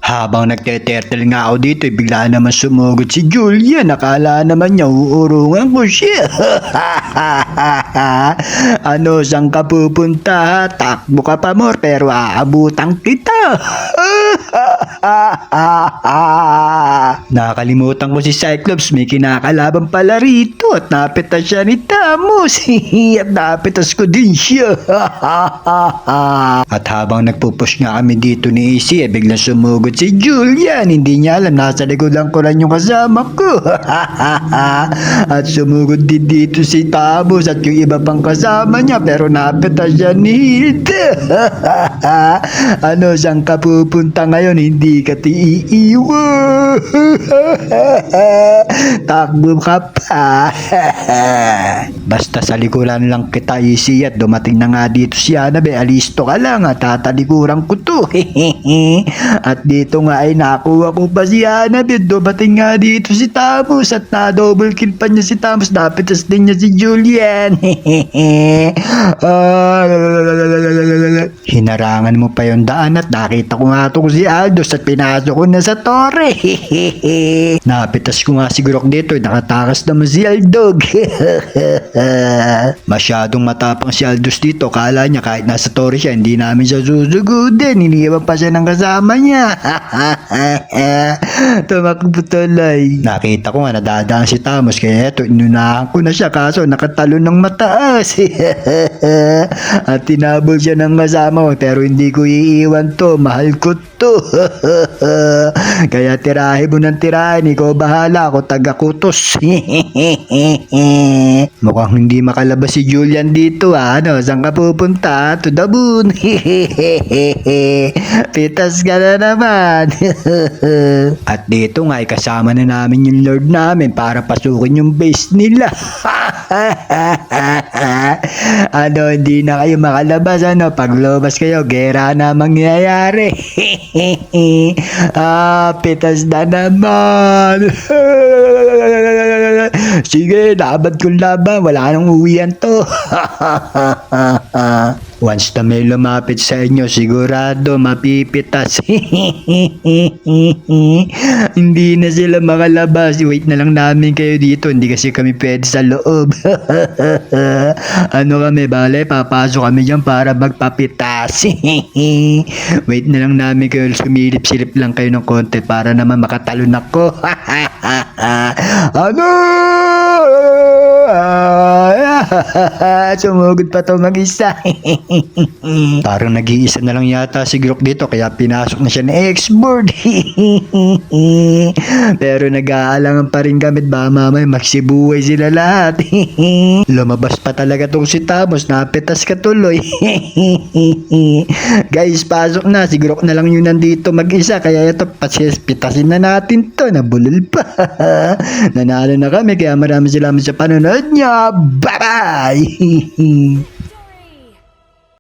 Habang nagte-turtle nga ako dito, bigla naman sumugod si Julia. Nakala naman niya uurungan ko siya. Ano, saan ka pupunta? Takbo ka pa more, pero aabutan kita. Nakalimutan ko si Cyclops, may kinakalaban pala rito at napitas siya ni Thanos. At napitas ko din siya. At habang nagpupush nga kami dito ni AC, biglang sumugod si Julian. Hindi niya alam, nasa likodan ko lang yung kasama ko. At sumugod din dito si Thanos at yung iba pang kasama niya, pero napitas siya ni Hilda. Ano, saan ka pupunta ngayon? Hindi ka iiwan. Takbo ka pa. Basta sa likuran lang kita, Easy, at dumating na nga dito si Annabelle. Alisto ka lang at tatalikuran ko to. At dito nga ay nakuha ko pa si Annabelle. Dumating nga dito si Thanos at na-double kill pa niya si Thanos. Napitas din niya si Julian. Hinarangan mo pa yung daan at nakita ko nga itong si Aldous at pinasok ko na sa tore. Napitas ko nga si Grok dito, nakatakas naman si Aldog. Masyadong matapang si Aldous dito, kala niya kahit nasa tore siya hindi namin siya susugudin, iniwan pa siya ng kasama niya. Tumakbo tuloy. Nakita ko nga nadadaan si Thanos, kaya eto inunahan ko na siya, kaso nakatalon ng mataas. At tinabol siya ng kasama ko, pero hindi ko iiwan to, mahal ko to. Kaya tirahe mo ng tirahin, ikaw bahala, ako taga-kutos. Mukhang hindi makalabas si Julian dito, ano, saan ka pupunta? To the moon. Pitas ka na naman. At dito nga, kasama na namin yung Lord namin para pasukin yung base nila. Ano, hindi na kayo makalabas, ano, pag lumabas kayo, gera na mangyayari. Pitas na naman. Sige, laban kong laban, wala nang uwian to. Once na may lumapit sa inyo, sigurado mapipitas. Hindi na sila makalabas. Wait na lang namin kayo dito. Hindi kasi kami pwede sa loob. Ano kami, bale, papasok kami dyan para magpapitas. Wait na lang namin kayo. Sumilip-silip lang kayo ng konti para naman makatalon ako. Ano? Sumugod pa to mag-isa. Parang nag-iisa na lang yata si Grok dito, kaya pinasok na siya ng X-board. Pero nag-aalangan pa rin gamit, ba mamay magsibuhay sila lahat. Lumabas pa talaga tong si Thanos, napitas ka tuloy. Guys, pasok na, si Grok na lang yun nandito mag-isa, kaya ito, pitasin na natin to, nabulol pa. Nanalo na kami, kaya maraming salamat sa panonood niya. Bye-bye!